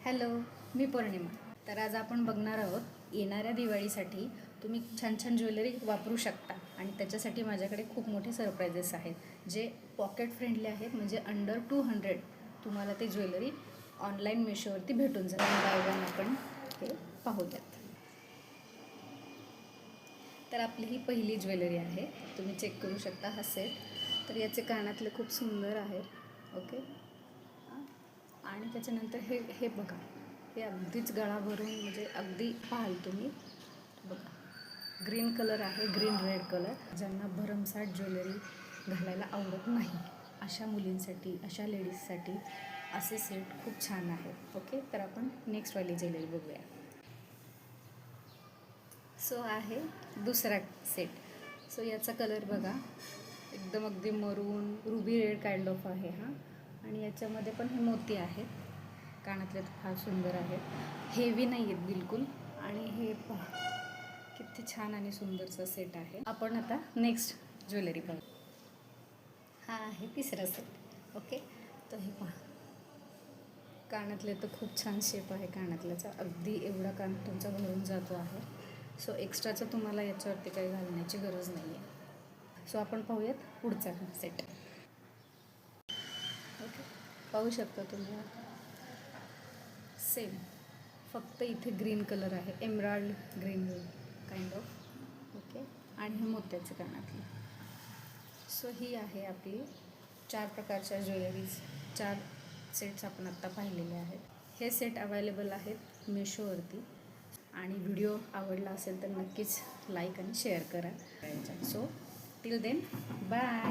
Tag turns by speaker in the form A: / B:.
A: Hello, मी पौर्णिमा. तर आज आपण बघणार आहोत येणाऱ्या दिवाळीसाठी तुम्ही छान छान ज्वेलरी वापरू शकता आणि त्याच्यासाठी माझ्याकडे खूप मोठे सरप्राइजेस आहेत जे पॉकेट फ्रेंडली आहेत. म्हणजे अंडर 200 तुम्हाला ते ज्वेलरी ऑनलाईन मिशोवरती भेटून जाईल. वन बाय वन आपण हे पाहूयात. तर आपली ही पहिली ज्वेलरी आहे, तुम्ही चेक करू शकता हा सेट. तर याचे कानातले खूप सुंदर आहेत. ओके, आणि त्याच्यानंतर हे हे बघा, हे अगदीच गळा भरून म्हणजे अगदी पाहाल तुम्ही. बघा, ग्रीन कलर आहे, ग्रीन रेड कलर. ज्यांना भरमसाठ ज्वेलरी घालायला आवडत नाही अशा मुलींसाठी, अशा लेडीजसाठी असे सेट खूप छान आहेत. ओके, तर आपण नेक्स्टवाली ज्वेलरी बघूया. सो आहे दुसरा सेट. सो याचा कलर बघा, एकदम अगदी मरून रुबी रेड काइंड ऑफ आहे हा. आणि याच्यामध्ये पण हे मोती आहेत. कानातले फार सुंदर आहेत, हेवी नाही आहेत बिलकुल. आणि हे पहा किती छान आणि सुंदरचा सेट आहे. आपण आता नेक्स्ट ज्वेलरी पाहू. हा आहे तिसरा सेट. ओके, तर हे पहा, कानातले तर खूप छान शेप आहे कानातल्याचा. अगदी एवढा कान तुमचा भरून जातो आहे. सो एक्स्ट्राचं तुम्हाला याच्यावरती काही घालण्याची गरज नाही आहे. सो आपण पाहूयात पुढचा सेट. ओके, पाहू शकता तुम्ही, सेम, फक्त इथे ग्रीन कलर आहे, emerald green kind of. Okay, आणि हे मोत्याचे कानातले. सो ही आहे आपली 4 प्रकारच्या ज्वेलरीज. 4 सेट्स आपण आत्ता पाहिलेले आहेत. हे सेट अवेलेबल आहेत मिशोवरती. आणि व्हिडिओ आवडला असेल तर नक्कीच लाईक आणि शेअर करा. So till then, bye.